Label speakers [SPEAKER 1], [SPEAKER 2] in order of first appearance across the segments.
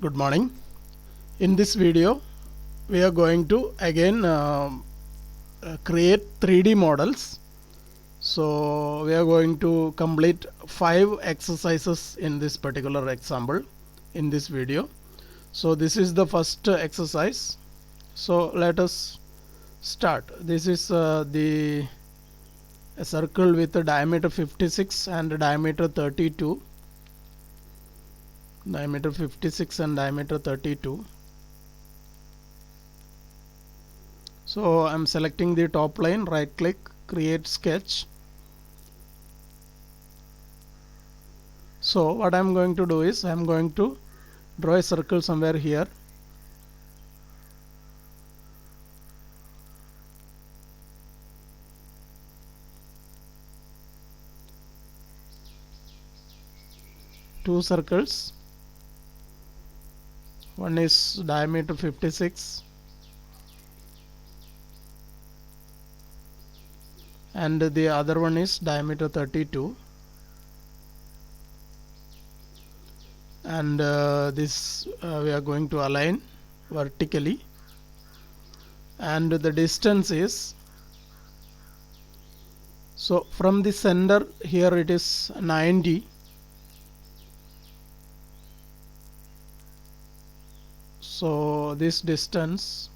[SPEAKER 1] Good morning. In this video we are going to again create 3D models. So we are going to complete 5 exercises in this particular example in this video. So this is the first exercise. So let us start. This is a circle with a diameter 56 and a diameter 32. Diameter 56 and diameter 32. So I'm selecting the top line, right click, create sketch. So what I'm going to do is I'm going to draw a circle somewhere here. Two circles. One is diameter 56 and the other one is diameter 32, and this we are going to align vertically, and the distance is, so from the center here it is 90. So this distance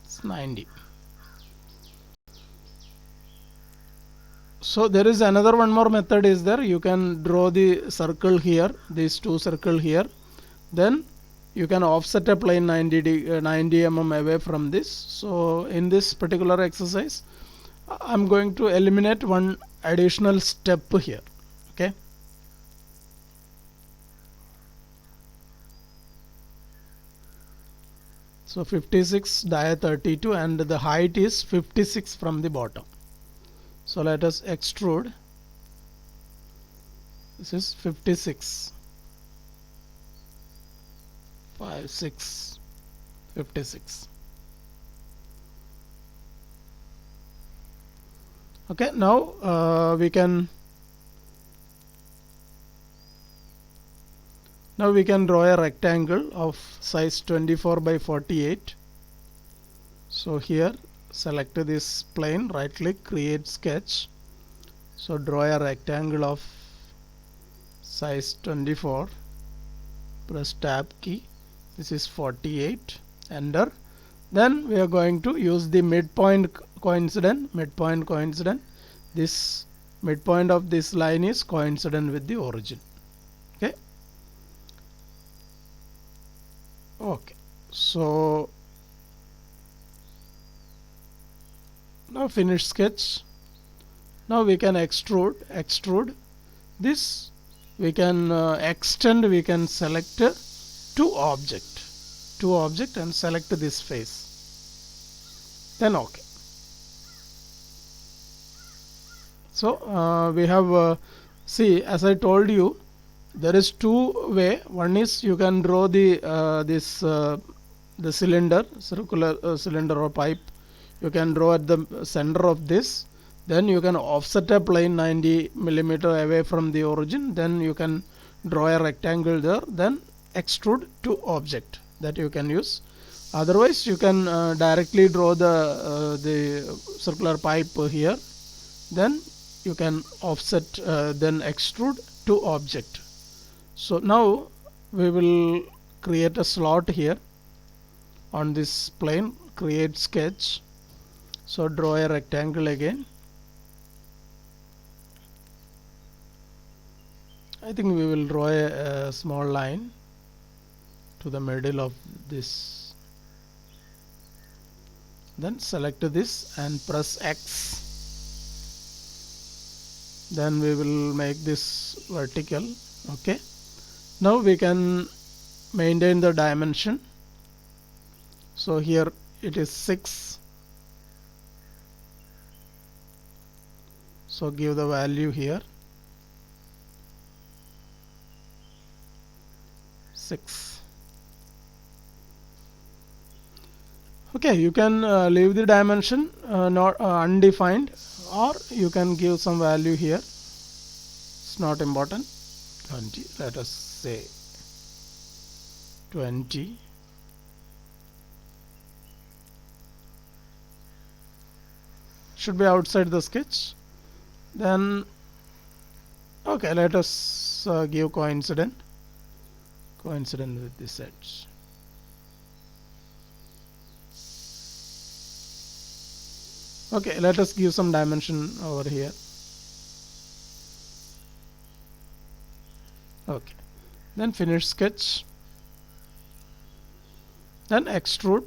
[SPEAKER 1] is 90. So there is another one more method is there. You can draw the circle here, these two circle here, then you can offset a plane 90 mm away from this. So in this particular exercise I'm going to eliminate one additional step here. Okay. So 56 dia 32 and the height is 56 from the bottom. So let us extrude. This is 56. 5, 6, 56. Okay, now we can draw a rectangle of size 24 by 48. So here select this plane, right click, create sketch. So draw a rectangle of size 24, press tab key. This is 48, enter. Then we are going to use the midpoint coincident. This midpoint of this line is coincident with the origin. Okay, so now finish sketch. Now we can extrude this. We can extend. We can select two object and select this face. Then okay. So we have see, as I told you, there is two way. One is you can draw the the cylinder, circular cylinder or pipe. You can draw at the center of this. Then you can offset a plane 90 mm away from the origin. Then you can draw a rectangle there. Then extrude to object that you can use. Otherwise, you can directly draw the circular pipe here. Then you can offset, then extrude to object. So now we will create a slot here on this plane, create sketch. So draw a rectangle again. I think we will draw a small line to the middle of this. Then select this and press X. Then we will make this vertical. Okay. Now we can maintain the dimension. So here it is 6. So give the value here 6. Okay, you can leave the dimension not undefined, or you can give some value here. It's not important. 20, let us say 20. Should be outside the sketch. Then okay, let us give coincident with this edge. Okay, let us give some dimension over here. Okay, then finish sketch, then extrude,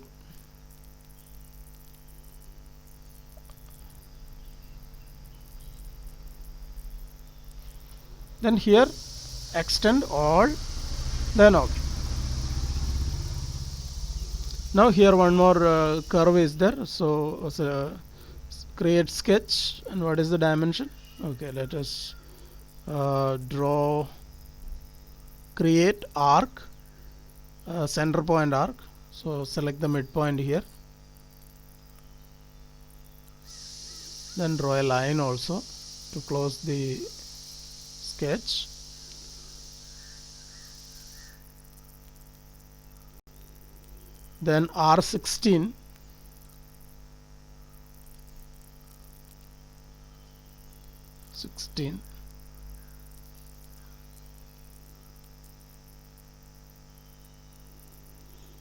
[SPEAKER 1] then here extend all, then okay. Now here one more curve is there, so create sketch, and what is the dimension? Okay, let us create arc, center point arc. So select the midpoint here, then draw a line also to close the sketch. Then R16,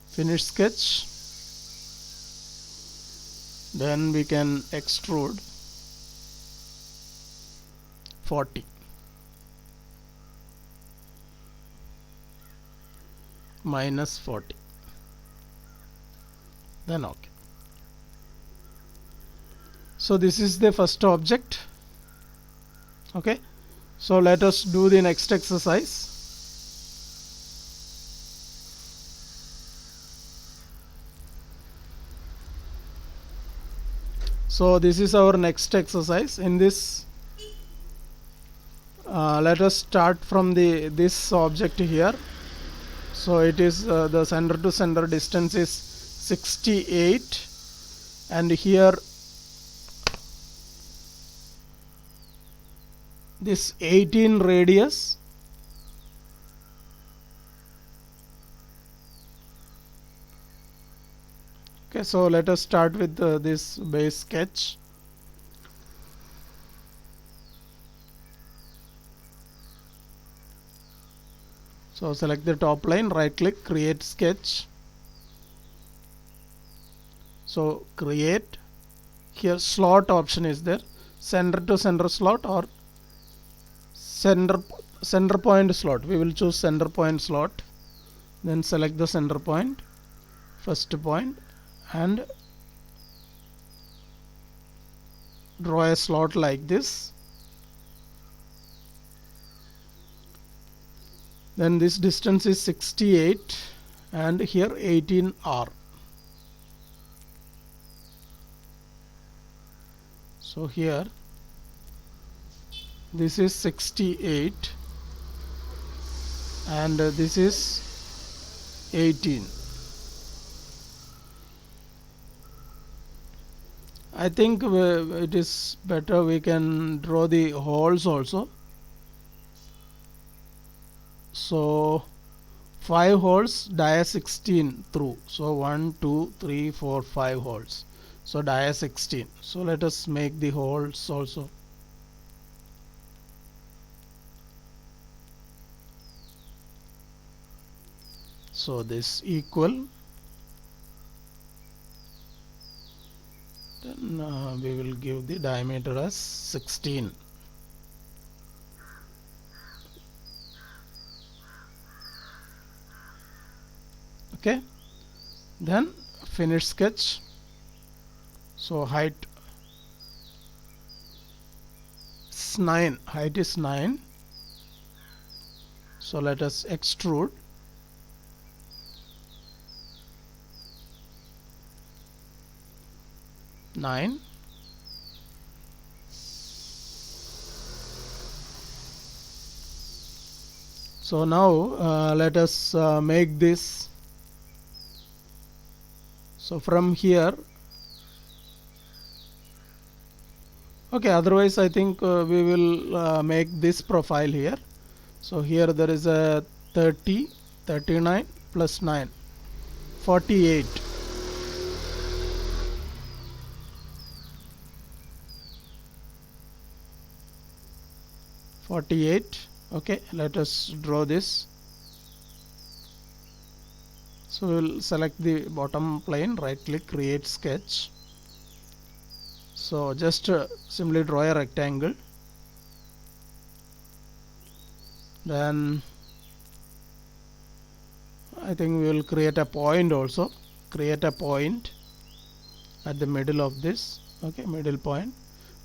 [SPEAKER 1] finish sketch, then we can extrude 40, minus 40, then okay. So this is the first object. Okay, so let us do the next exercise. So this is our next exercise. In this let us start from this object here. So it is the center to center distance is 68, and here this 18 radius, okay. So let us start with this base sketch. So select the top line, right click, create sketch. So create, here slot option is there, center to center slot or center point slot. We will choose center point slot, then select the center point, first point, and draw a slot like this. Then this distance is 68 and here 18R. So here this is 68 and this is 18. I think it is better we can draw the holes also. So 5 holes, dia 16 through. So 1, 2, 3, 4, 5 holes. So dia 16. So let us make the holes also. So this equal. Then we will give the diameter as 16. Okay, then finish sketch. So height is 9, height is 9. So let us extrude. Nine. So now let us make this. So from here, okay, otherwise I think we will make this profile here. So here there is a 30, 39 plus 9, 48. 48. Okay, let us draw this. So we will select the bottom plane, right click, create sketch. So just simply draw a rectangle. Then I think we will create a point also. Create a point at the middle of this. Okay, middle point.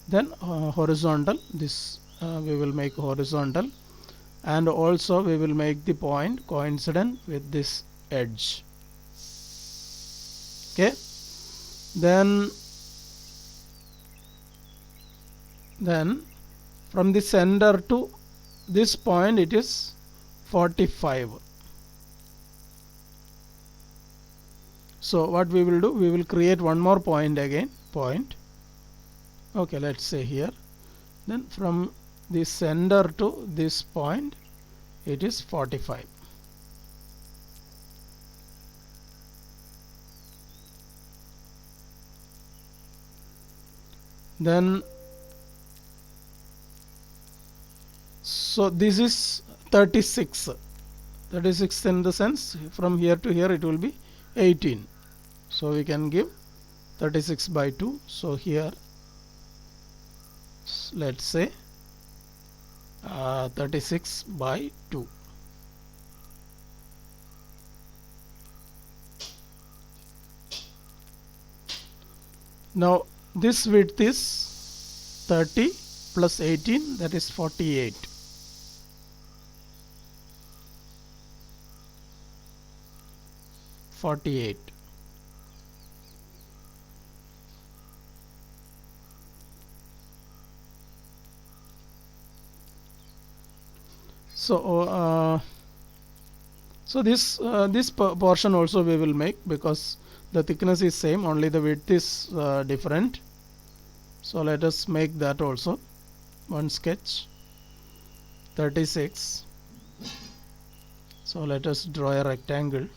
[SPEAKER 1] Then horizontal. This we will make horizontal, and also we will make the point coincident with this edge. Okay. Then from the center to this point it is 45. So what we will do, we will create one more point again, point. Okay, let's say here. Then from the center to this point it is 45. Then so this is 36. 36 in the sense from here to here it will be 18. So we can give 36 by 2. So here let's say 36 by 2. Now this width is 30 plus 18, that is 48. So this portion also we will make, because the thickness is same, only the width is different. So let us make that also. One sketch, 36. So let us draw a rectangle,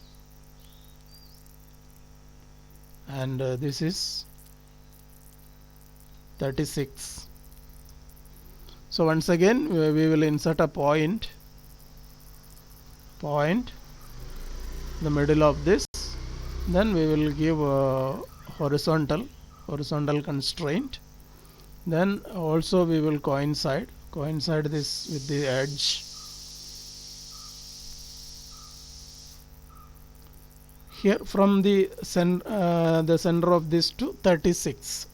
[SPEAKER 1] and this is 36. So once again we will insert a point in the middle of this. Then we will give horizontal constraint. Then also we will coincide this with the edge. Here from the center of this to 36.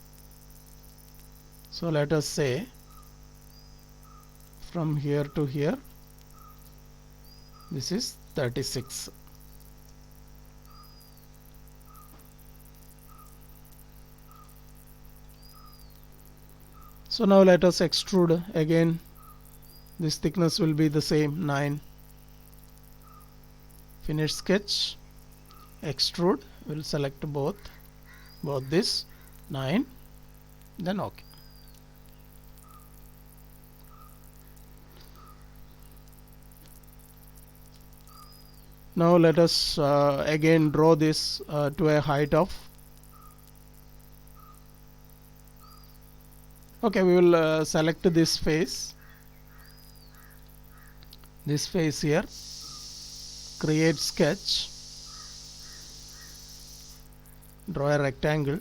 [SPEAKER 1] So let us say from here to here this is 36. So now let us extrude again. This thickness will be the same, 9. Finish sketch, extrude, we'll select both this, 9, then OK. Now let us again draw this to a height of, okay, we will select this face here, create sketch, draw a rectangle.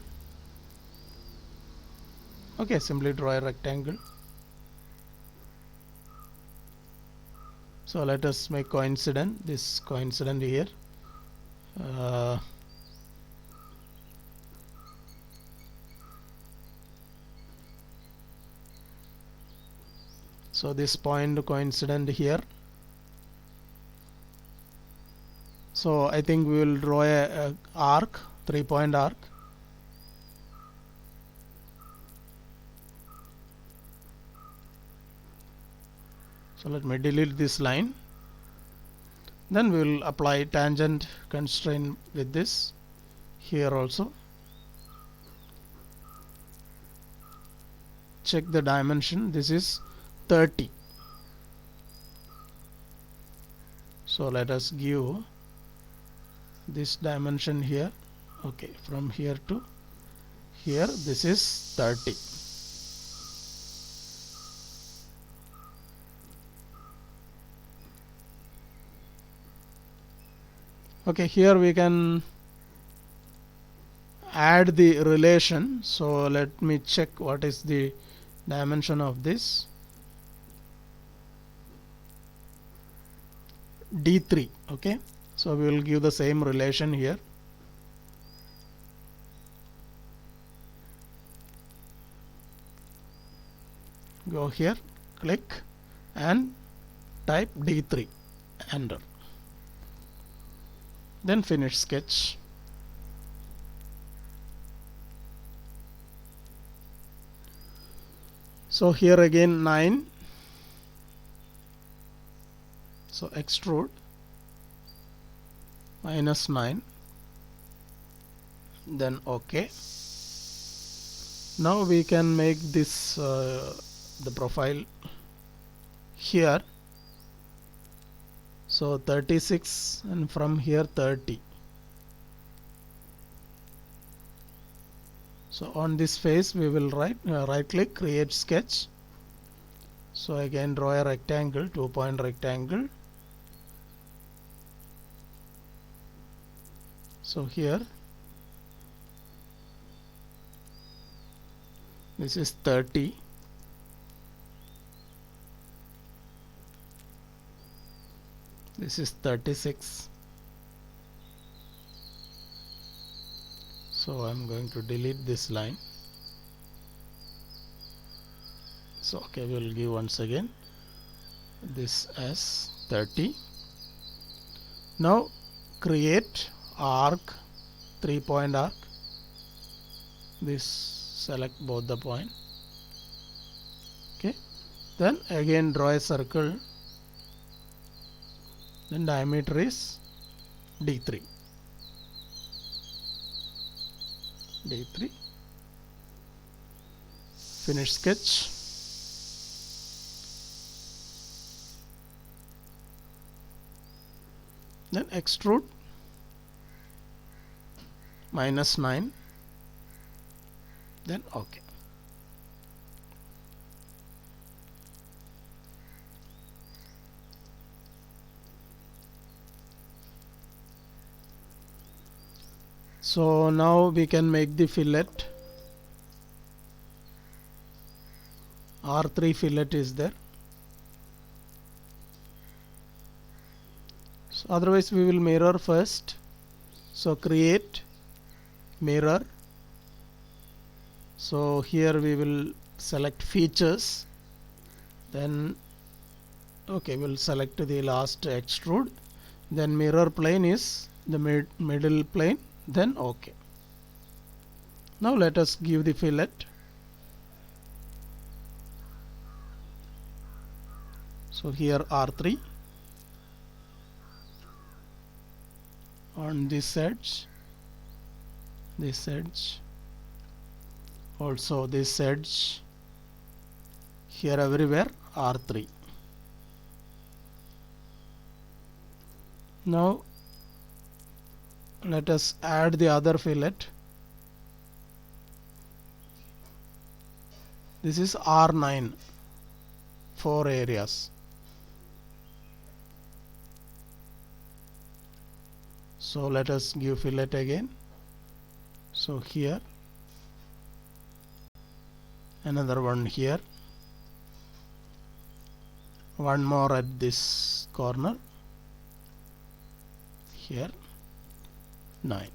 [SPEAKER 1] Okay, simply draw a rectangle. So let us make this coincident here. So this point coincident here. So I think we will draw a arc, 3-point arc. So let me delete this line. Then we will apply tangent constraint with this here also. Check the dimension. This is 30. So let us give this dimension here. Okay, from here to here this is 30. Okay, here we can add the relation. So let me check what is the dimension of this. D3. Okay, so we will give the same relation here. Go here, click and type D3, enter, then finish sketch. So here again 9, so extrude -9, then OK. Now we can make this the profile here, so 36 and from here 30. So on this face we will right click, create sketch. So again draw a rectangle, 2-point rectangle. So here this is 30. This is 36. So I'm going to delete this line. So okay, we'll give once again this as 30. Now create arc, 3-point arc. This select both the point. Okay, then again draw a circle, then diameter is D3. Finish sketch. Then extrude -9, then OK. So now we can make the fillet. R3 fillet is there. So otherwise we will mirror first. So create mirror. So here we will select features, then okay, we'll select the last extrude, then mirror plane is the middle plane, then OK. Now let us give the fillet. So here R3 on this edge, also this edge, here everywhere R3. Now let us add the other fillet. This is R9, 4 areas. So let us give fillet again. So here, another one here, one more at this corner, here 9.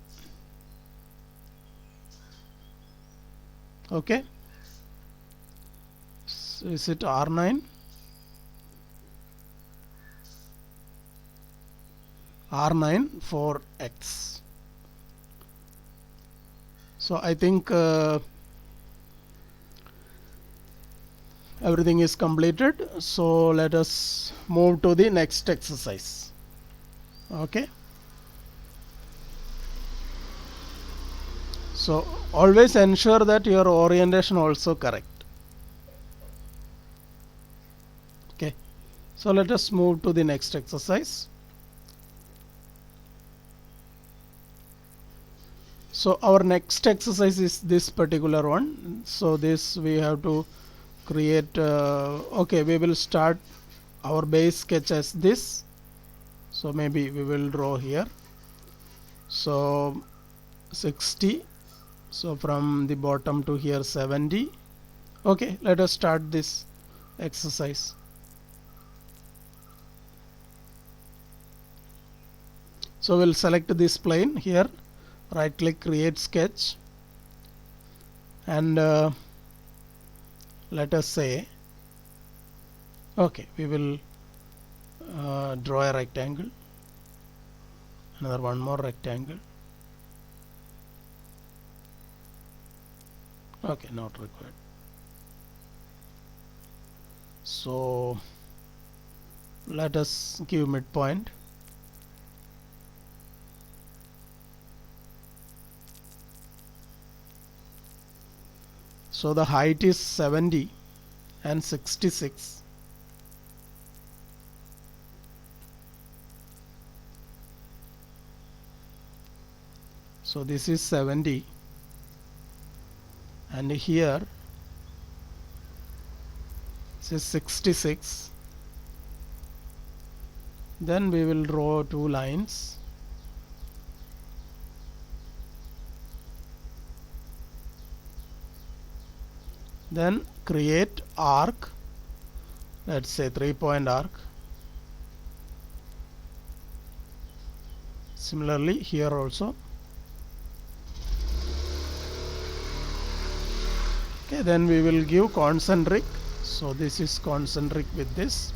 [SPEAKER 1] Okay, so is it R9? R9 4x. So I think everything is completed. So let us move to the next exercise. Okay. So always ensure that your orientation also correct. Okay. So let us move to the next exercise. So our next exercise is this particular one. So this we have to create okay, we will start our base sketch as this. So maybe we will draw here. So 60. So from the bottom to here 70. Okay, let us start this exercise. So we'll select this plane here, right click, create sketch, and let us say okay, we will draw a rectangle, another one more rectangle. Okay, not required. So let us give midpoint. So the height is 70 and 66. So this is 70 and here this is 66. Then we will draw two lines. Then create arc, let's say 3-point arc. Similarly here also. Okay, then we will give concentric. So this is concentric with this.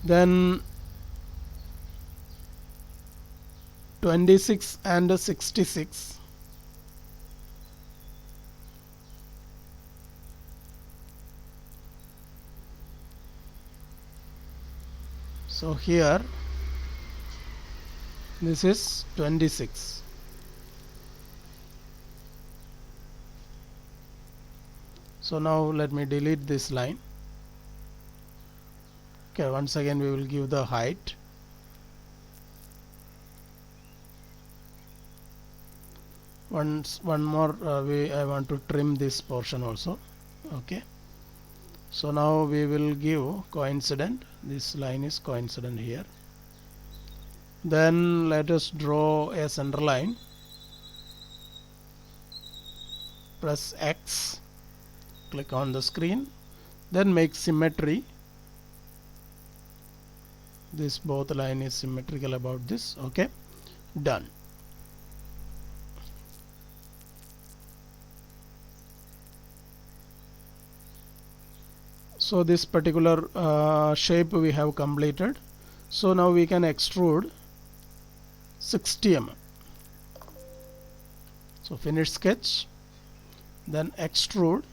[SPEAKER 1] Then 26 and 66. So here this is 26. So now let me delete this line. Okay, once again we will give the height. One more I want to trim this portion also. Okay. So now we will give coincident. This line is coincident here. Then let us draw a center line. Press X. Click on the screen. Then make symmetry. This both line is symmetrical about this. Okay. Done. So this particular shape we have completed. So now we can extrude 60 mm. So finish sketch, then extrude.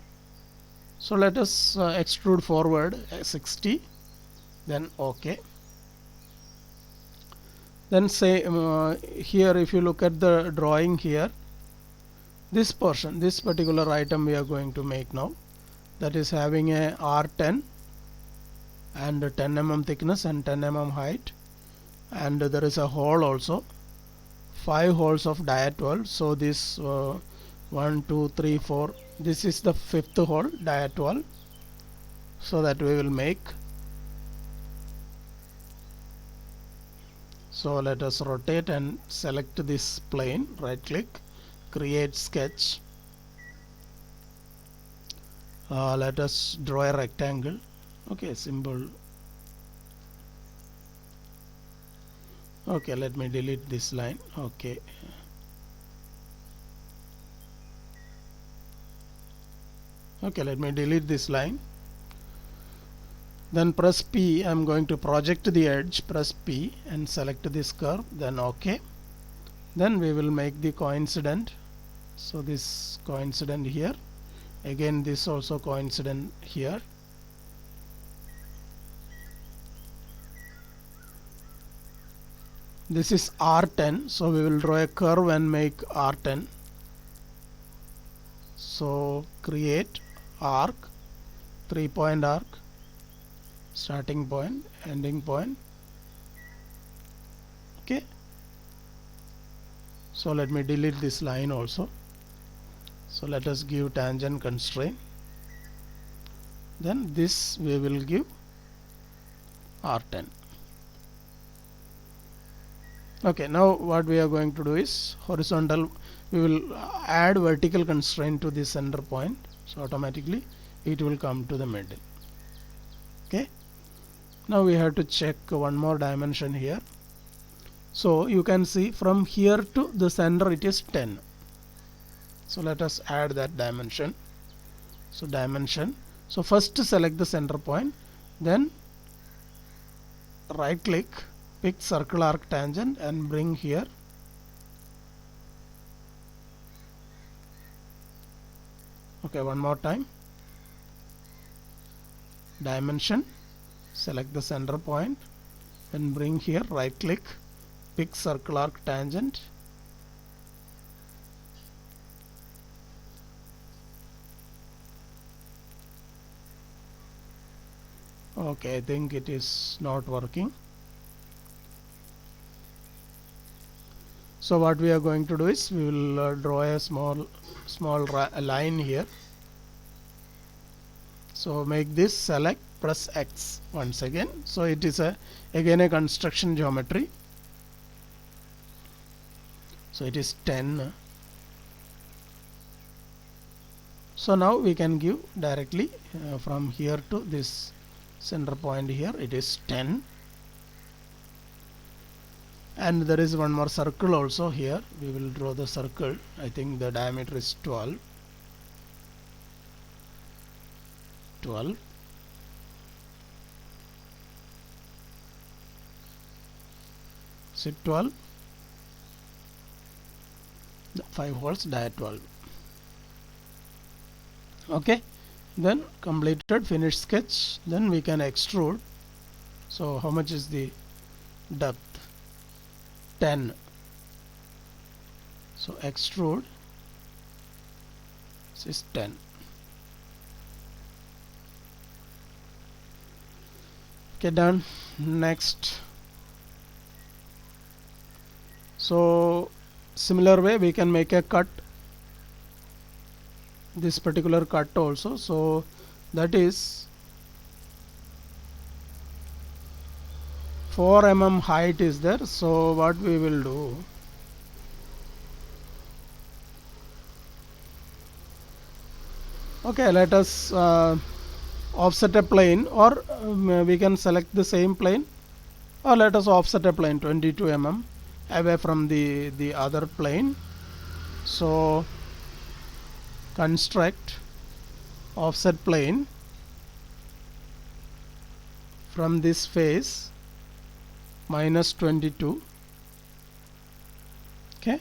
[SPEAKER 1] So let us extrude forward 60, then OK. Then say here if you look at the drawing here, this portion, this particular item we are going to make now, that is having a R10 and 10 mm thickness and 10 mm height, and there is a hole also, 5 holes of dia 12. So this 1 2 3 4, this is the 5th hole, dia 12. So that we will make. So let us rotate and select this plane, right click, create sketch. Let us draw a rectangle. Okay, symbol. Okay, let me delete this line. Okay. Okay, let me delete this line. Then press P. I am going to project the edge. Press P and select this curve. Then OK. Then we will make the coincident. So this coincident here. Again this also coincident here. This is R10. So we will draw a curve and make R10. So create arc, 3-point arc, starting point, ending point. Okay. So let me delete this line also. So let us give tangent constraint, then this we will give R10. Okay, now what we are going to do is horizontal, we will add vertical constraint to the center point, so automatically it will come to the middle. Okay, now we have to check one more dimension here. So you can see from here to the center it is 10. So let us add that dimension. So dimension, so first select the center point, then right click, pick circle arc tangent and bring here. Okay, one more time. Dimension, select the center point and bring here, right click, pick circle arc tangent. Okay, I think it is not working. So what we are going to do is we will draw a small line here. So make this, select, press X once again. So it is again a construction geometry. So it is 10. So now we can give directly from here to this center point here, it is 10. And there is one more circle also here. We will draw the circle. I think the diameter is 12. 12. Is it 12? 5 holes, dia 12. Okay, then completed, finished sketch. Then we can extrude. So how much is the depth? 10. So extrude, this is 10. Okay, done. Next. So similar way we can make a cut, this particular cut also. So that is 4 mm height is there. So what we will do, okay, let us offset a plane, or we can select the same plane, or let us offset a plane 22 mm away from the other plane. So construct offset plane from this face minus 22. Okay,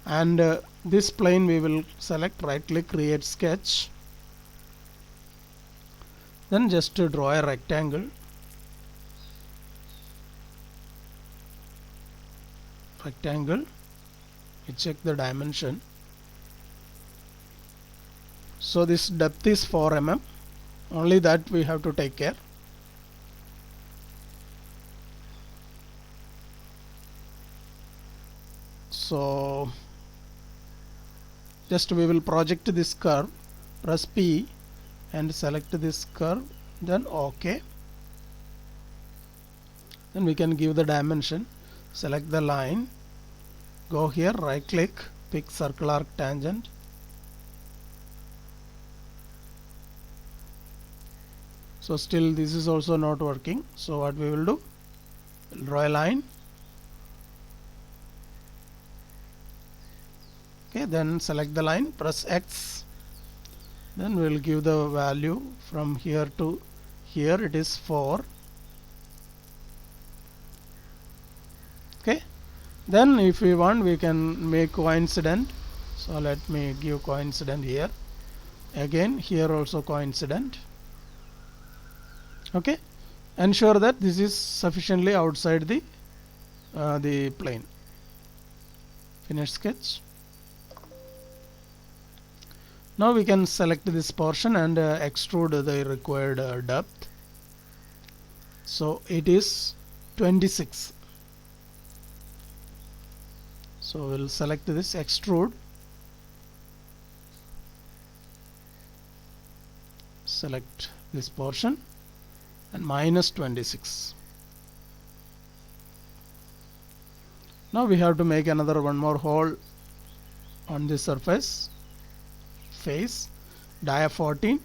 [SPEAKER 1] and this plane we will select, right click, create sketch, then just to draw a rectangle. We check the dimension. So this depth is 4 mm, only that we have to take care. So just we will project this curve, press P and select this curve, then OK. Then we can give the dimension, select the line, go here, right click, pick circle arc tangent. So still this is also not working. So what we will do, we'll draw a line. Okay, then select the line, press X, then we will give the value from here to here, it is 4. Okay, then if we want we can make coincident. So let me give coincident here, again here also coincident. Okay, ensure that this is sufficiently outside the plane. Finish sketch. Now we can select this portion and extrude the required depth. So it is 26. So we'll select this extrude, select this portion, and minus 26. Now we have to make another one more hole on this surface face, dia 14.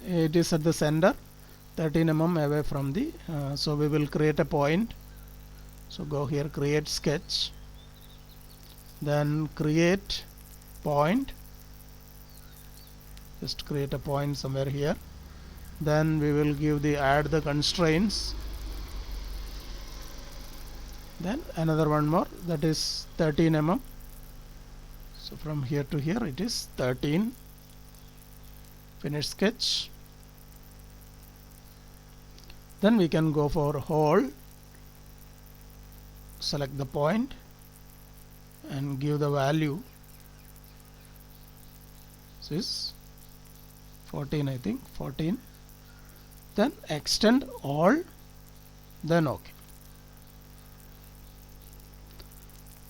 [SPEAKER 1] It is at the center, 13 mm away from the so we will create a point. So go here, create sketch, then create point, just create a point somewhere here. Then we will give the add the constraints, then another one more, that is 13 mm. So from here to here it is 13. Finish sketch. Then we can go for hole, select the point and give the value. This is 14, I think 14. Then extend all, then OK.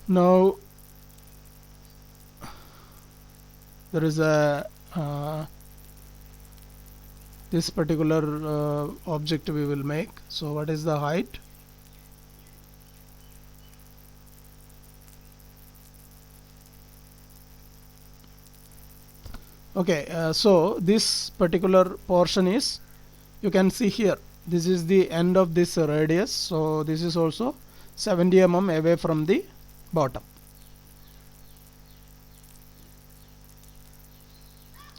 [SPEAKER 1] Now there is a this particular object we will make. So what is the height? Okay, so this particular portion is, you can see here, this is the end of this radius. So this is also 70 mm away from the bottom.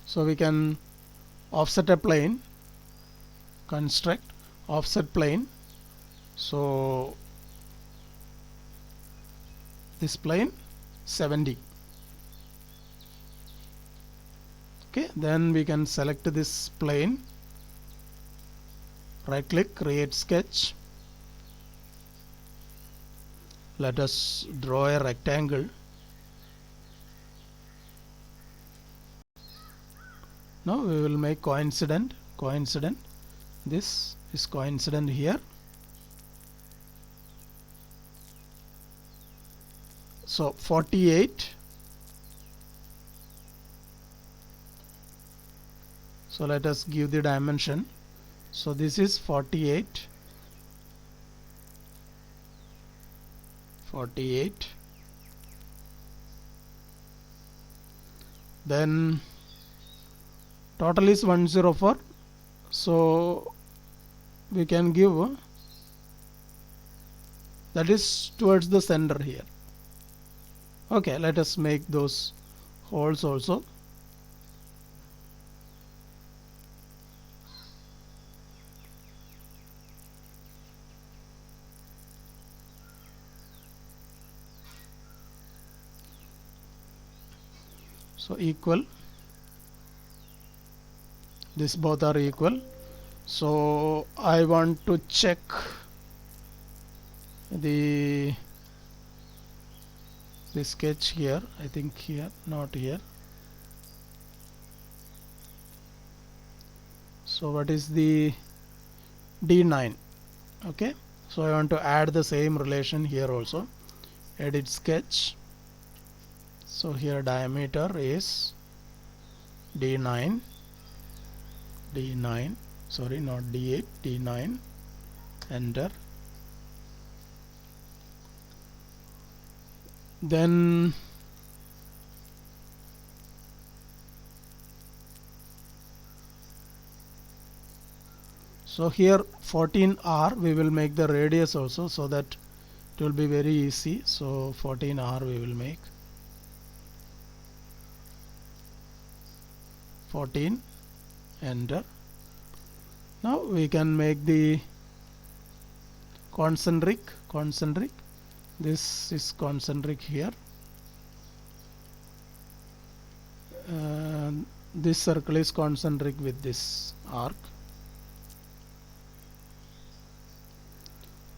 [SPEAKER 1] So we can offset a plane, construct offset plane. So this plane 70. Okay, then we can select this plane, right click, create sketch. Let us draw a rectangle. Now we will make coincident. This is coincident here. So 48. So let us give the dimension. So this is 48. Then total is 104. So we can give that is towards the center here. Okay, let us make those holes also. So equal, this both are equal. So I want to check the sketch here, I think here, not here. So what is the D9? Okay, so I want to add the same relation here also. Edit sketch. So here diameter is D9, sorry, not D8, D9. Enter. Then so here 14R we will make the radius also, so that it will be very easy. So 14R we will make 14. Enter. Now we can make the concentric. This is concentric here. This circle is concentric with this arc.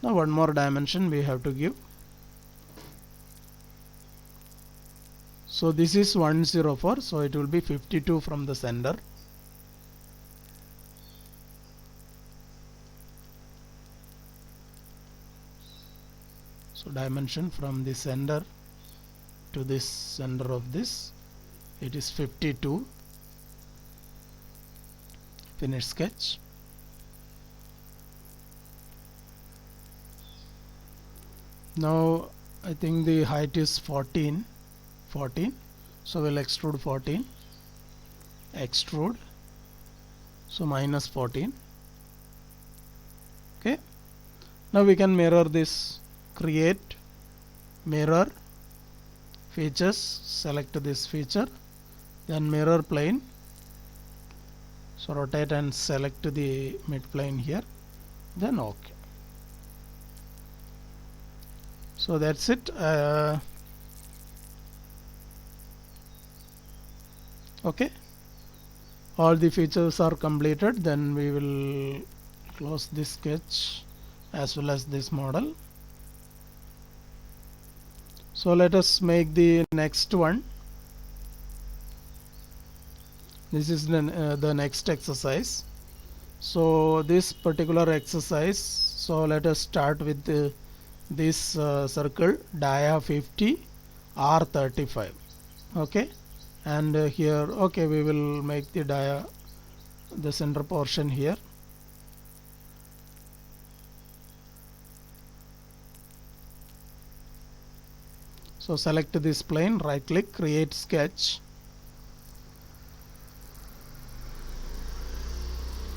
[SPEAKER 1] Now one more dimension we have to give. So this is 104, so it will be 52 from the center. So dimension from the center to this center of this. It is 52. Finish sketch. Now I think the height is 14. So we'll extrude 14. Extrude. So minus 14. Okay. Now we can mirror this. Create, mirror, features, select this feature, then mirror plane. So rotate and select the mid plane here, then OK. So that's it. Okay, all the features are completed. Then we will close this sketch as well as this model. So let us make the next one. This is the next exercise. So this particular exercise, so let us start with this circle dia 50 R35. Okay, and here okay, we will make the dia the center portion here. So select this plane, right click, create sketch.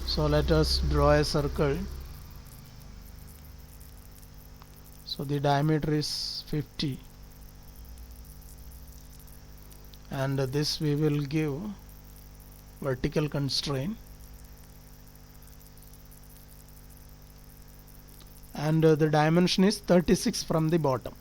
[SPEAKER 1] So let us draw a circle. So the diameter is 50, and this we will give vertical constraint, and the dimension is 36 from the bottom.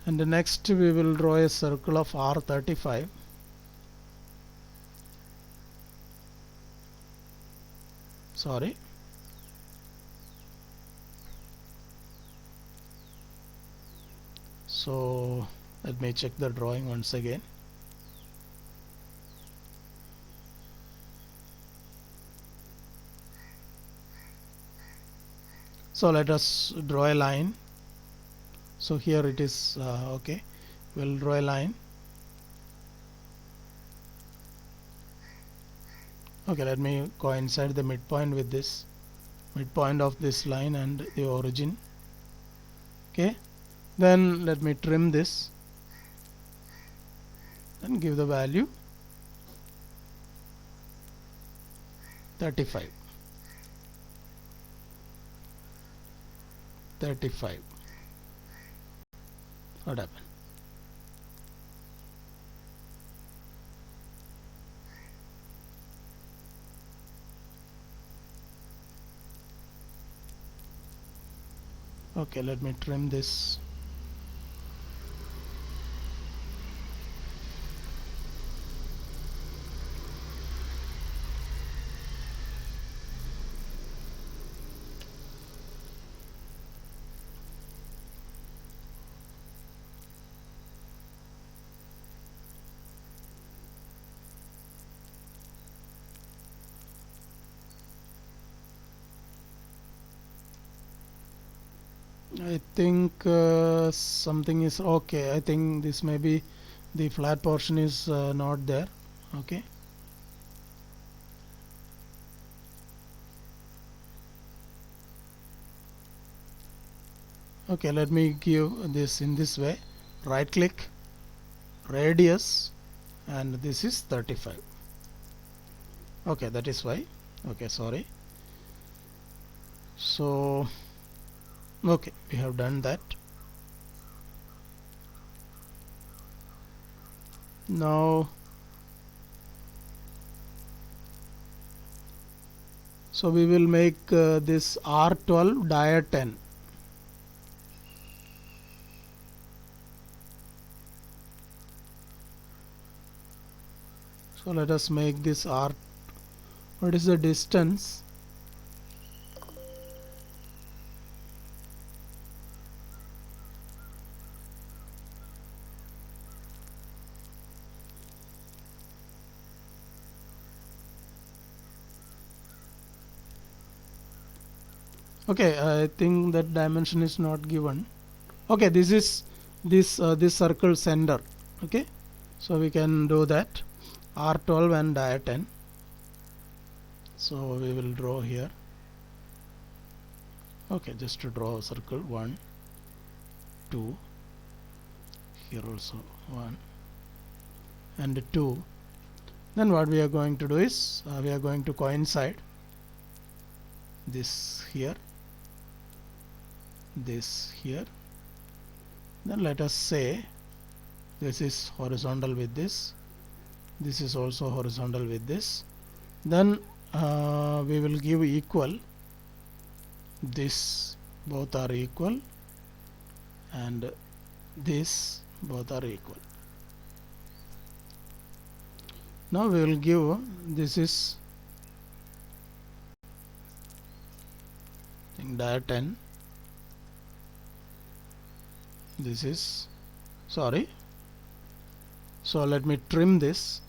[SPEAKER 1] And the next we will draw a circle of R35. Sorry. So let me check the drawing once again. So let us draw a line. So here it is okay, we'll draw a line. Okay, let me coincide the midpoint with this midpoint of this line and the origin. Okay, then let me trim this and give the value 35. What happened? Okay, let me trim this. I think something is okay. I think this may be the flat portion is not there. Okay. Okay, let me give this in this way. Right click, radius, and this is 35. Okay, that is why. Okay, sorry. So okay, we have done that. Now so we will make this R12 dia 10. So let us make this R. What is the distance? Okay, I think that dimension is not given. Okay, this is this circle center. Okay, so we can do that. R12 and dia 10. So we will draw here. Okay, just to draw a circle, 1 2, here also 1 and 2. Then what we are going to do is we are going to coincide this here, this here. Then let us say this is horizontal with this, this is also horizontal with this. Then we will give equal, this both are equal and this both are equal. Now we will give, this is dia 10, this is, sorry, so let me trim this.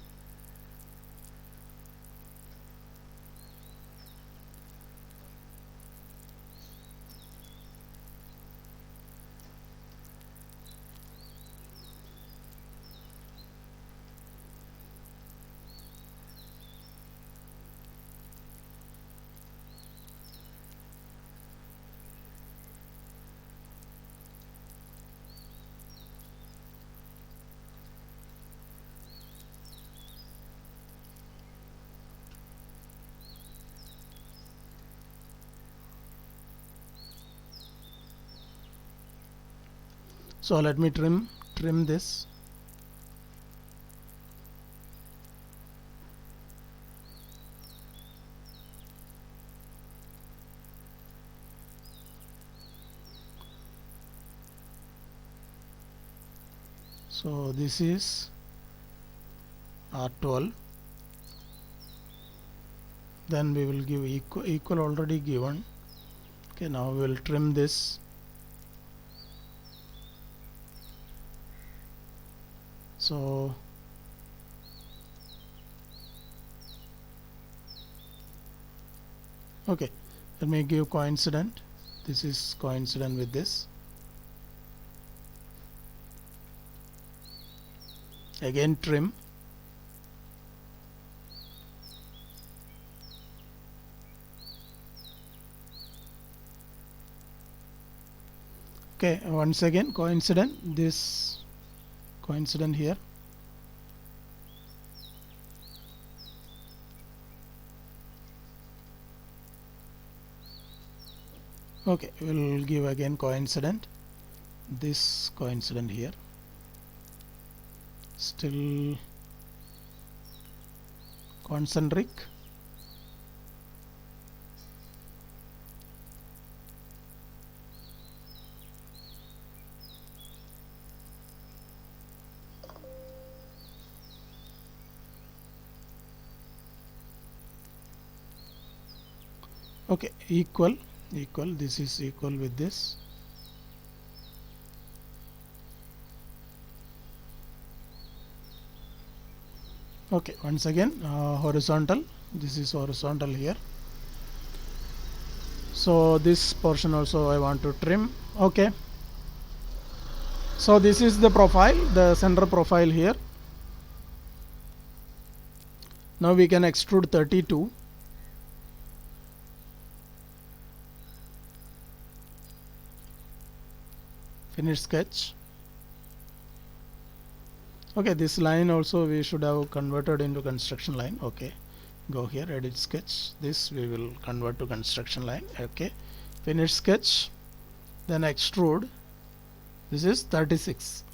[SPEAKER 1] So let me trim this. So this is R12. Then we will give equal already given. Okay, now we will trim this. So okay, let me give coincident. This is coincident with this. Again trim. Okay, once again coincident, this coincident here. Okay, we'll give again coincident, this coincident here, still concentric. Okay, equal, this is equal with this. Okay, once again horizontal, this is horizontal here. So this portion also I want to trim. Okay, so this is the profile, the center profile here. Now we can extrude 32. Finish sketch. Okay, this line also we should have converted into construction line. Okay, go here, edit sketch, this we will convert to construction line. Okay, finish sketch, then extrude. This is 36,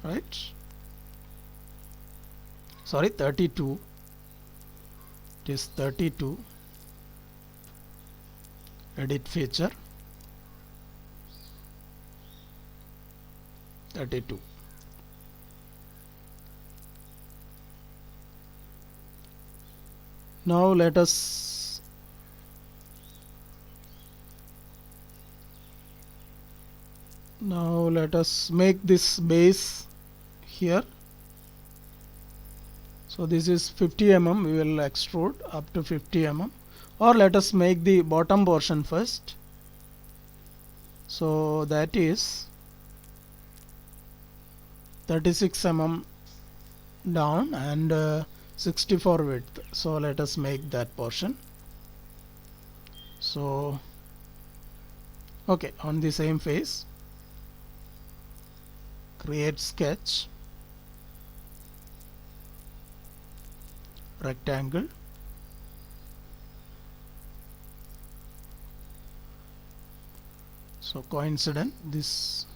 [SPEAKER 1] right? Sorry, 32. It is 32. Edit feature, 32. Now let us make this base here. So this is 50 mm, we will extrude up to 50 mm. or let us make the bottom portion first. So that is 36 mm down and 64 width. So let us make that portion. So okay, on the same face, create sketch, rectangle, so coincident, this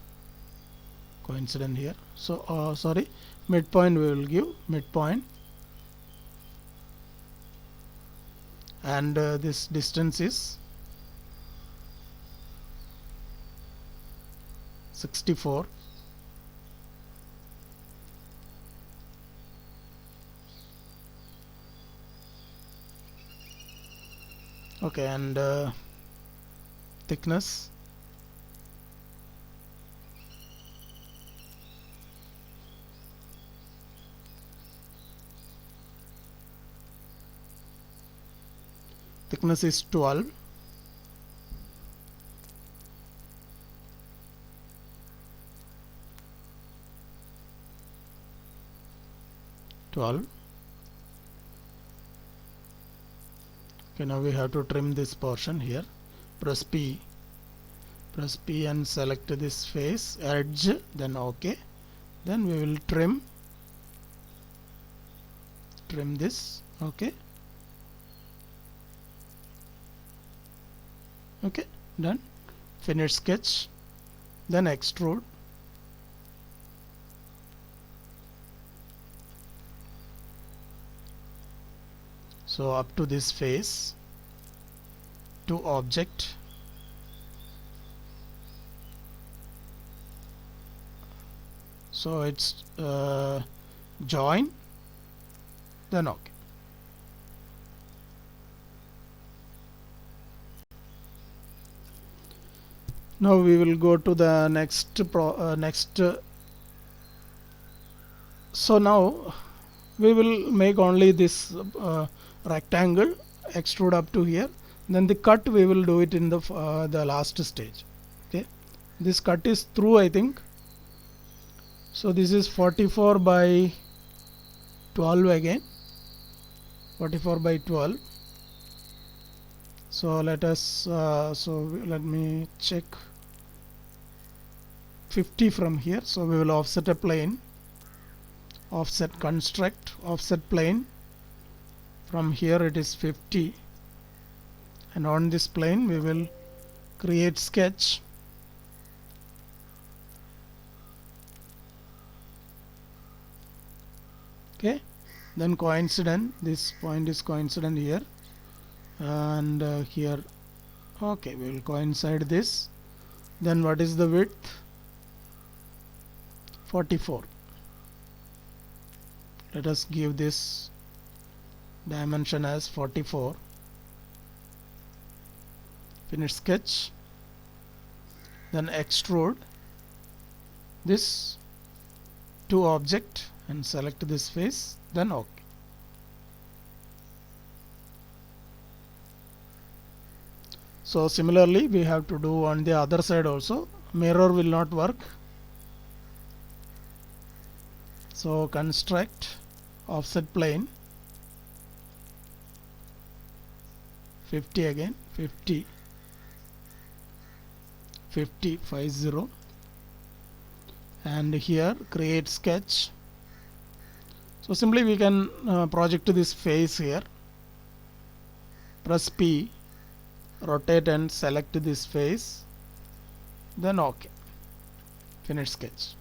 [SPEAKER 1] coincident here. So sorry, midpoint we will give midpoint, and this distance is 64. Okay, and thickness is 12. Okay, now we have to trim this portion here. Press P and select this face edge, then OK. Then we will trim this. Okay, done. Finish sketch, then extrude. So up to this face, to object, so it's join, then OK. Now we will go to the next so now we will make only this rectangle, extrude up to here, then the cut we will do it in the last stage. Okay, this cut is through, I think. So this is 44 by 12 again, 44 by 12. So let us let me check 50 from here. So we will offset a plane, offset construct, offset plane. From here it is 50, and on this plane we will create sketch. Okay, then coincident, this point is coincident here, and here. Okay, we will coincide this. Then what is the width? 44. Let us give this dimension as 44. Finish sketch, then extrude this to object and select this face, then OK. So similarly we have to do on the other side also. Mirror will not work, so construct, offset plane, 50 again, 50, 50, 50, and here create sketch. So simply we can project this face here, press P, rotate and select this face, then OK. Finish sketch,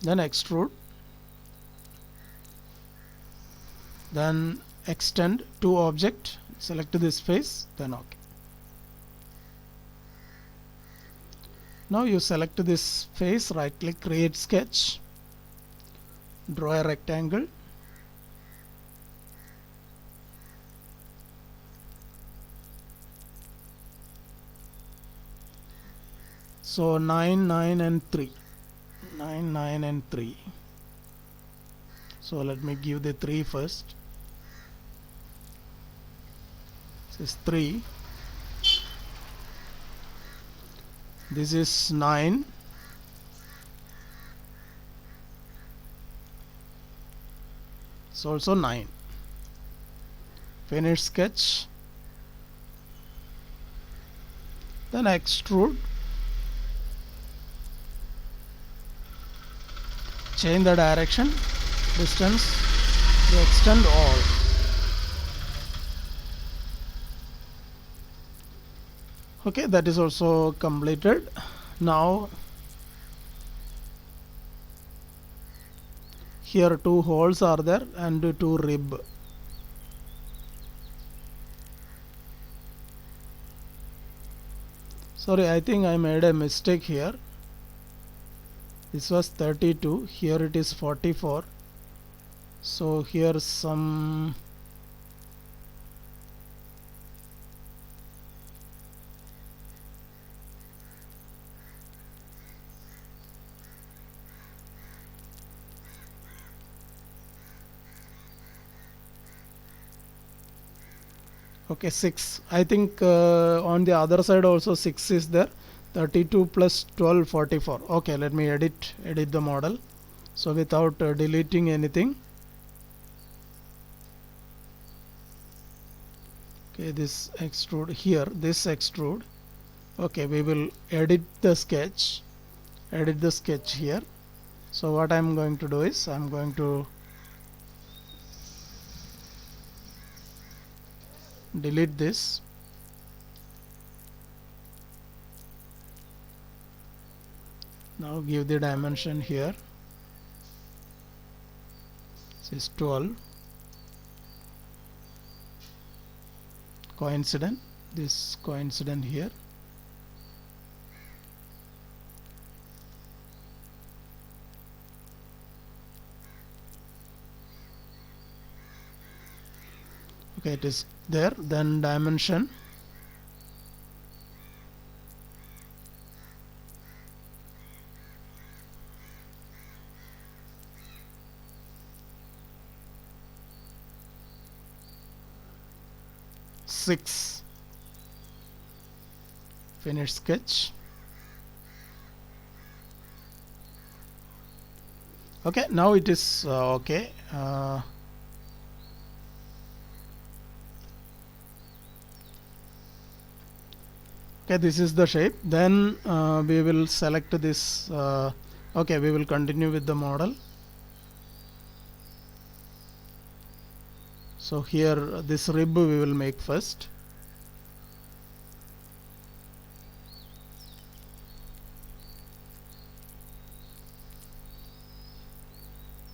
[SPEAKER 1] then extrude, then extend to object, select this face, then OK. Now you select this face, right click, create sketch, draw a rectangle, so 9, 9 and 3, 9, 9 and 3. So let me give the 3 first. This is 3, this is 9, it's also 9. Finish sketch, then extrude, change the direction, distance, to extend all. Okay, that is also completed. Now here 2 holes are there and 2 rib. Sorry, I think I made a mistake here. This was 32, here it is 44. So here some okay 6. I think on the other side also 6 is there. 32 plus 12, 44. Okay, let me edit the model. So without deleting anything. Okay, this extrude here, this extrude. Okay, we will edit the sketch here. So what I'm going to do is I'm going to delete this. Now give the dimension here. This is 12. Coincident, this coincident here. Okay, it is there. Then dimension, six. Finish sketch. Okay, now it is okay. Okay, this is the shape. Then we will select this. Okay, we will continue with the model. So here this rib we will make first.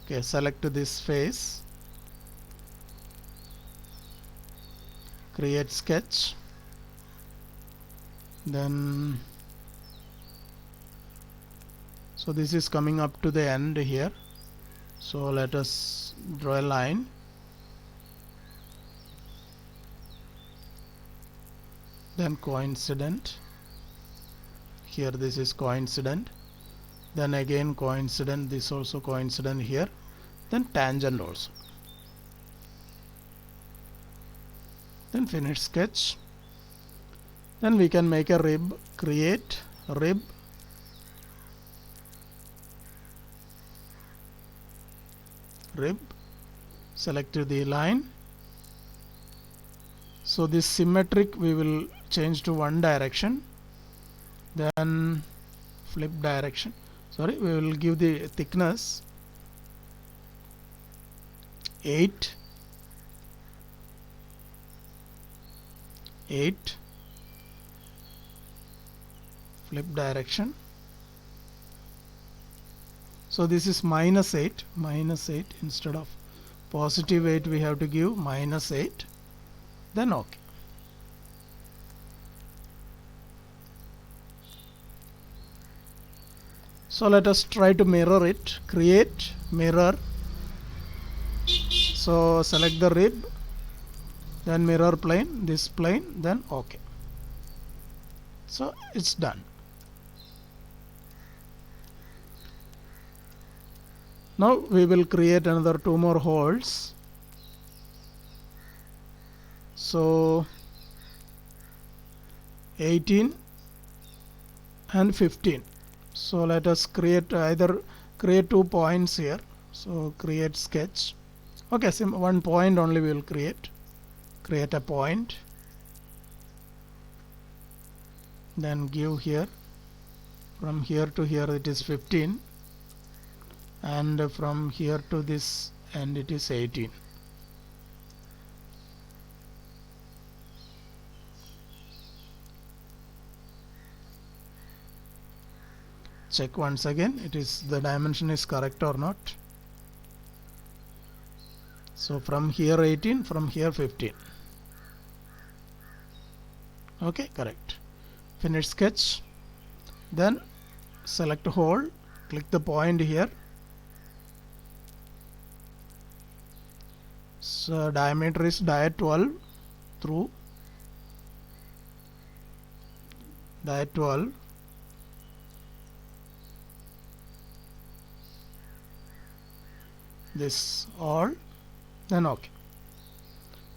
[SPEAKER 1] Okay, select this face, create sketch, then so this is coming up to the end here. So let us draw a line. Then coincident, here this is coincident, then again coincident, this also coincident here, then tangent also. Then finish sketch. Then we can make a rib, create rib, select the line. So this symmetric we will change to one direction, then flip direction. Sorry, we will give the thickness 8, flip direction. So this is -8, instead of +8 we have to give -8, then OK. So let us try to mirror it. Create mirror. So select the rib, then mirror plane, this plane, then OK. So it's done. Now we will create another 2 more holes. So 18 and 15. So let us create create 2 points here. So create sketch. Okay, one point only we will create a point, then give here, from here to here it is 15, and from here to this end it is 18. Check once again the dimension is correct or not. So from here 18, from here 15. Okay, correct. Finish sketch. Then select hole, click the point here. So diameter is dia 12 through dia 12. This all, then okay.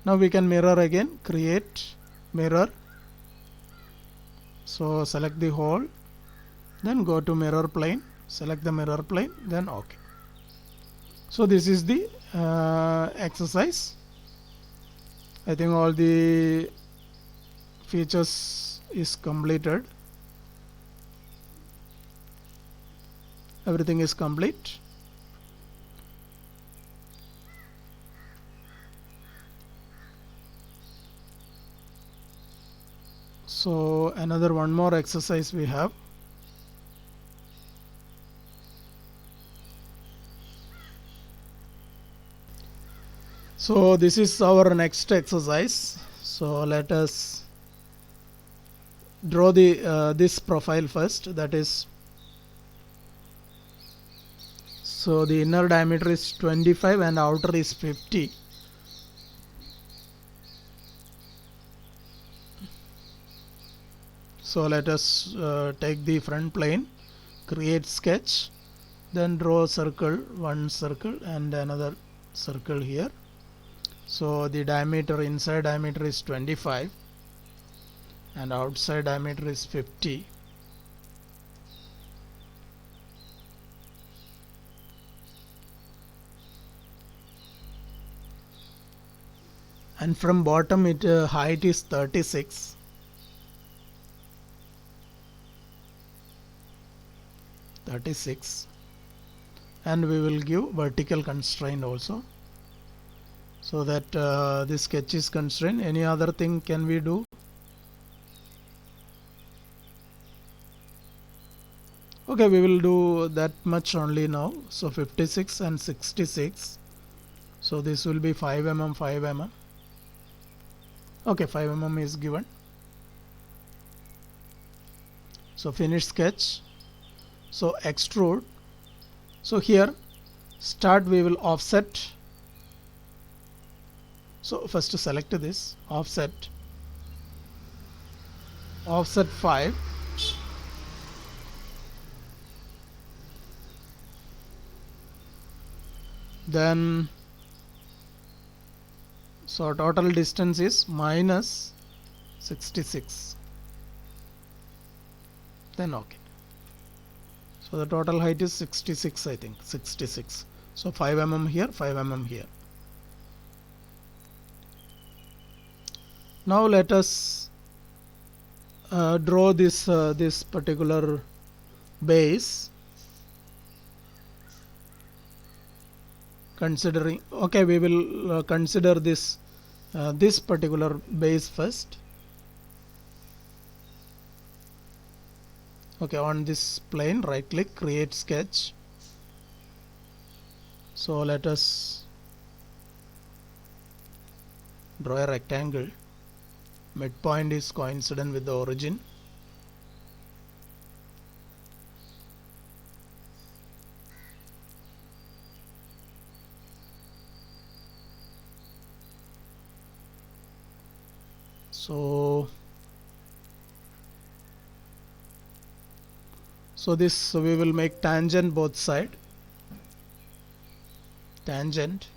[SPEAKER 1] Now we can mirror again, create mirror. So select the hole, then go to mirror plane, select the mirror plane, then okay. So this is the exercise. I think all the features is completed. Everything is complete. So another one more exercise we have. So this is our next exercise. So let us draw the this profile first. That is, so the inner diameter is 25 and outer is 50. So let us take the front plane, create sketch, then draw a circle, one circle and another circle here. So the diameter, inside diameter is 25 and outside diameter is 50. And from bottom height is 36. And we will give vertical constraint also, so that this sketch is constrained. Any other thing can we do? Okay, we will do that much only now. So 56 and 66. So this will be 5 mm, 5 mm. Okay, 5 mm is given. So finish sketch. So extrude. So here start, we will offset. So first to select this offset 5. Then so total distance is minus 66. Then okay. So the total height is 66, I think 66. So 5 mm here, 5 mm here. Now let us draw this this particular base. Considering, okay, we will consider this this particular base first. Okay, on this plane right click, create sketch. So let us draw a rectangle. Midpoint is coincident with the origin. So this we will make tangent both side. Tangent.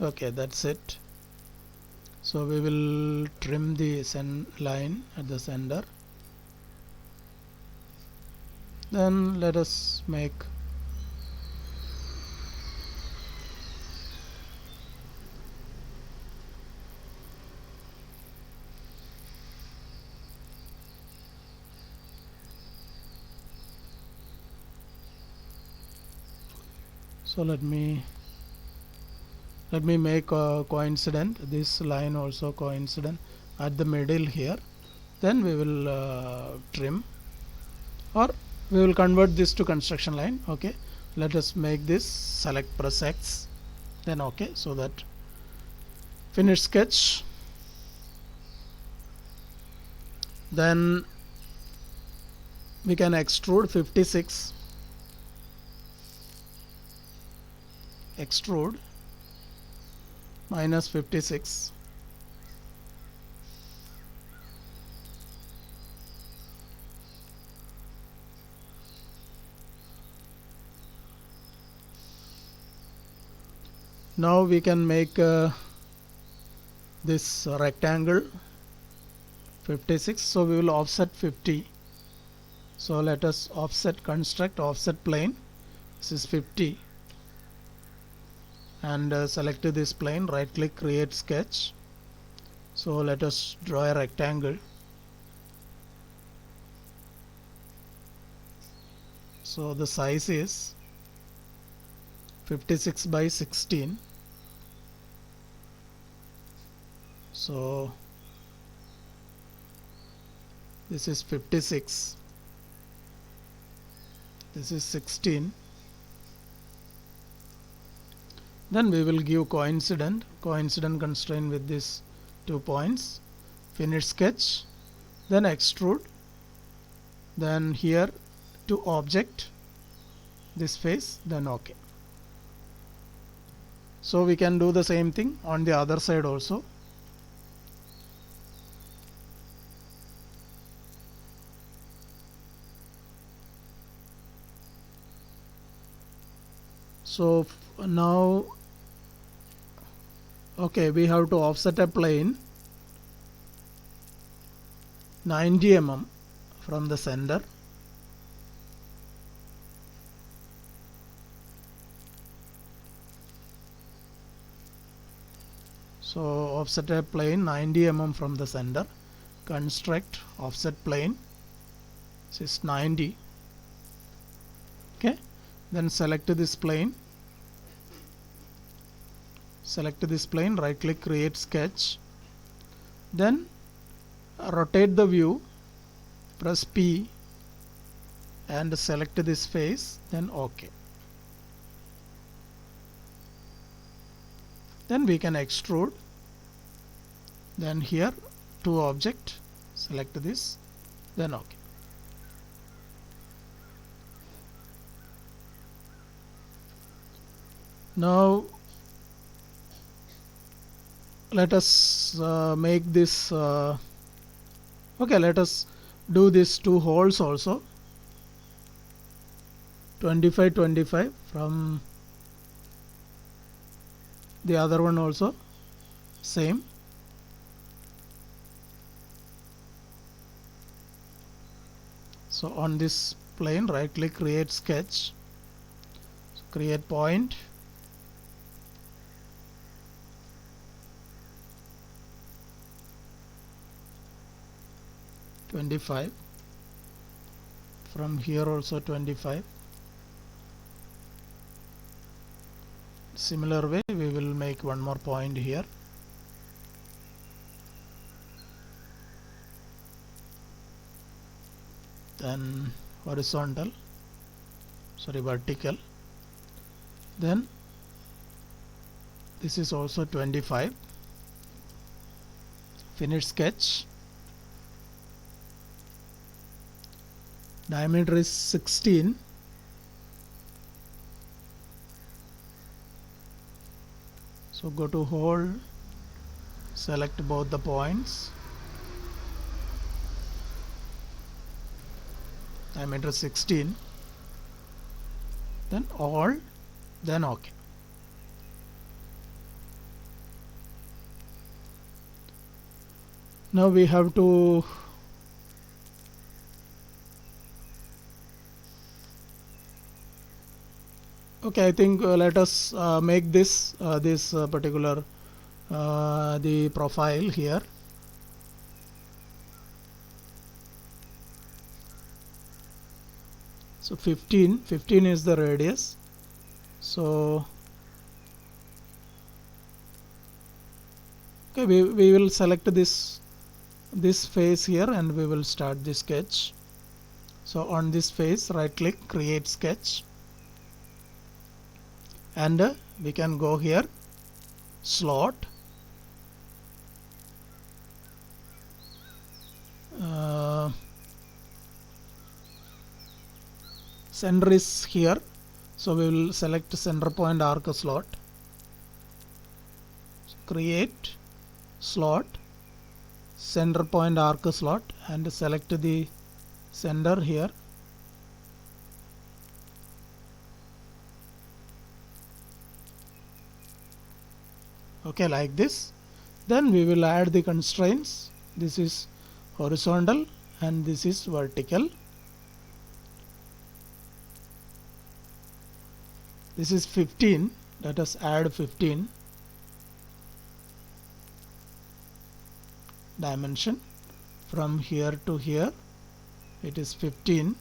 [SPEAKER 1] Okay, that's it. So we will trim the line at the center. Then let us make so let me make a coincident, this line also coincident at the middle here. Then we will trim, or we will convert this to construction line. Okay, let us make this, select, press X, then okay, so that finish sketch. Then we can extrude 56, extrude minus 56. Now we can make this rectangle 56, so we will offset 50. So let us offset, construct offset plane, this is 50, and select this plane, right click, create sketch. So let us draw a rectangle. So the size is 56 by 16. So this is 56, this is 16. Then we will give coincident constraint with these 2 points, finish sketch, then extrude, then here to object, this face, then OK. So we can do the same thing on the other side also. So now, okay, we have to offset a plane 90 mm from the center. So offset a plane 90 mm from the center, construct offset plane, this is 90. Okay, then select this plane, right click, create sketch, then rotate the view, press P and select this face, then OK. Then we can extrude, then here to object, select this, then OK. Now let us make this okay, let us do these 2 holes also, 25 25 from the other one also same. So on this plane, right click, create sketch, so create point, (25) from here also 25. Similar way we will make one more point here. Then horizontal, sorry, vertical. Then this is also 25. Finish sketch. Diameter is 16. So go to hole, select both the points, diameter 16, then all, then OK. Now we have to okay, I think let us make this particular the profile here. So 15 is the radius. So okay, we will select this face here and we will start the sketch. So on this face, right click, create sketch, and we can go here, slot, center is here, so we will select center point arc slot, create slot, center point arc slot, and select the center here. Okay, like this. Then we will add the constraints. This is horizontal and this is vertical. This is 15. Let us add 15 dimension. From here to here it is 15.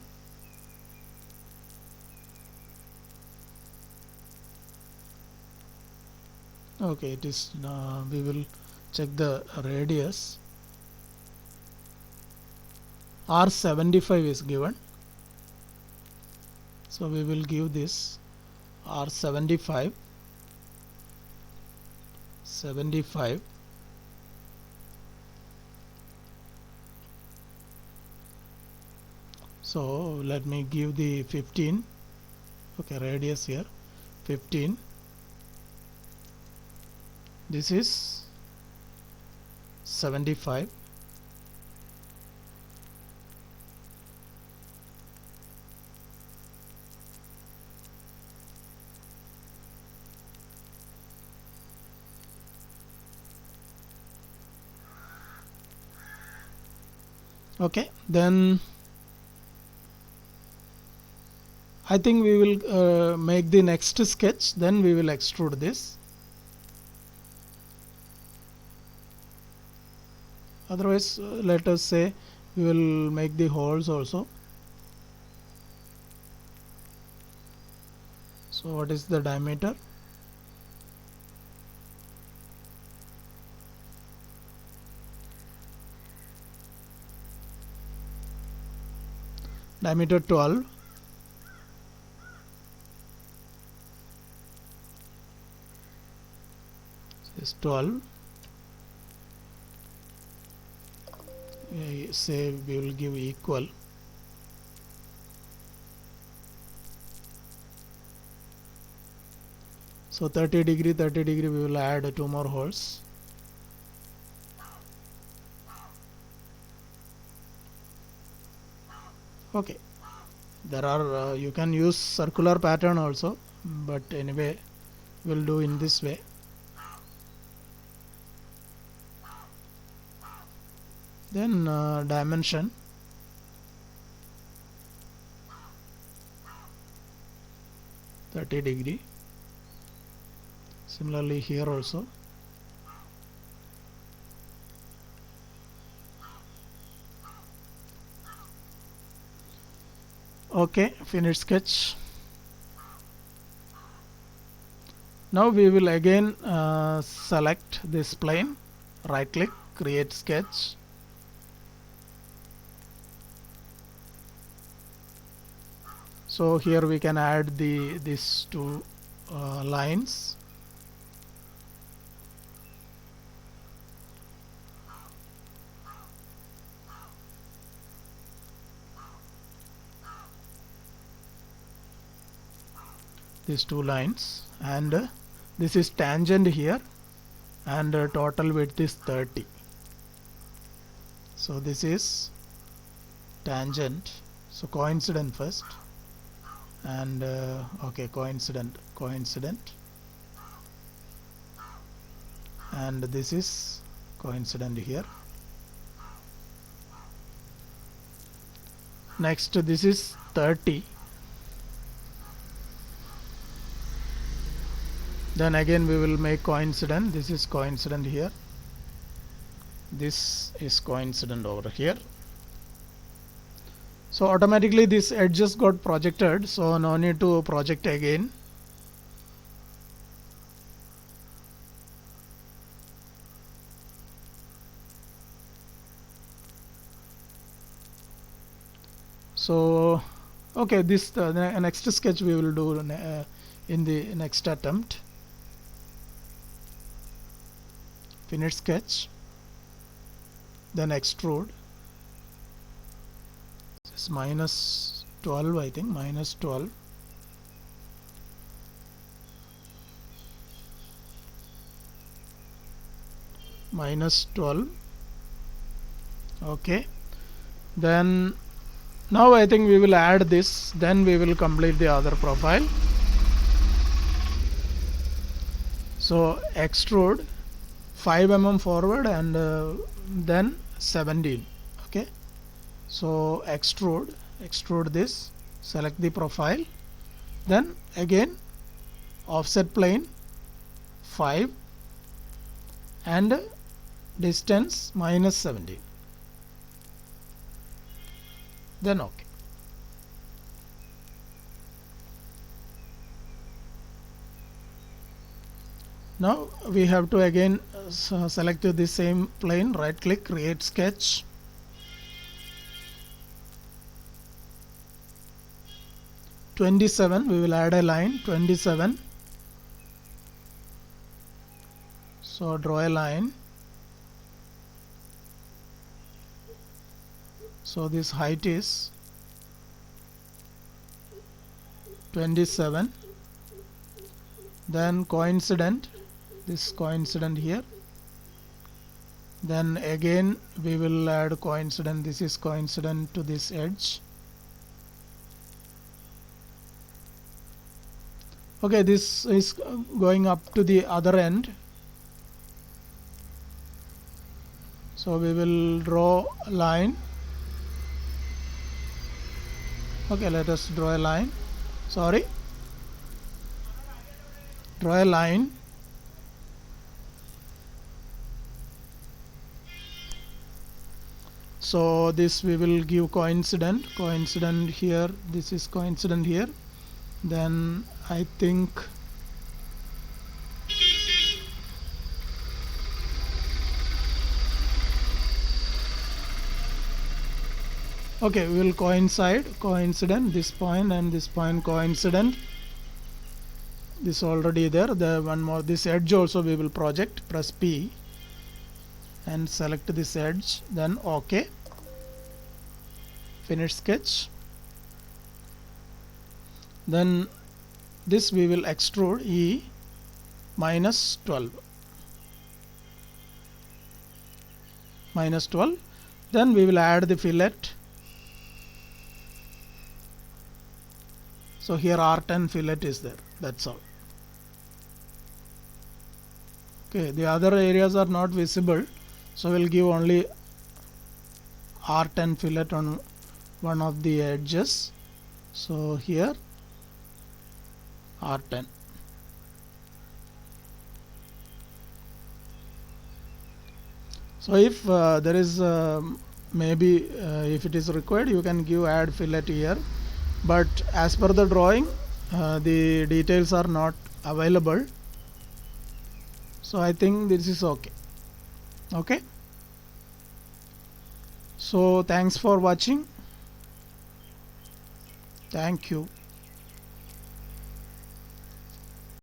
[SPEAKER 1] Okay, it is we will check the radius. R75 is given, so we will give this R75 75. So let me give the 15. Okay, radius here 15. This is 75. Okay, then I think we will make the next sketch, then we will extrude this. Otherwise, let us say we will make the holes also. So what is the diameter? Diameter 12. Is 12. Say we will give equal. So 30 degree we will add 2 more holes. Okay, there are you can use circular pattern also, but anyway we'll do in this way. Then dimension, (30°). Similarly here also. Okay, finish sketch. Now we will again select this plane, right click, create sketch. So here we can add these two lines. These two lines, and this is tangent here, and total width is 30. So this is tangent, so coincident first, and okay, coincident, and this is coincident here. Next this is 30. Then again we will make coincident. This is coincident here. This is coincident over here. So automatically this edges got projected, so no need to project again. So okay, this the next sketch we will do in the next attempt. Finish sketch, then extrude. It's minus 12, I think, minus 12. Minus 12. Okay, then now I think we will add this, then we will complete the other profile. So extrude 5 mm forward and then 17. Okay, so extrude this, select the profile, then again offset plane 5 and distance minus 17. Then OK. Now we have to again select the same plane, right click, create sketch. We will add a line 27. So draw a line. So this height is 27. Then coincident, this coincident here. Then again we will add coincident. This is coincident to this edge. Okay, this is going up to the other end. So we will draw a line. Okay, let us draw a line. Sorry. Draw a line. So this we will give coincident here. This is coincident here. Then I think okay, we will coincident this point and this point coincident. This already there. The one more, this edge also we will project. Press P and select this edge, then OK. Finish sketch. Then this we will extrude E minus 12. Then we will add the fillet. So here R10 fillet is there. That's all. Okay, the other areas are not visible, so we'll give only R10 fillet on one of the edges. So here R10. So if there is maybe if it is required, you can give add fillet here, but as per the drawing the details are not available, so I think this is okay. Okay, so thanks for watching. Thank you.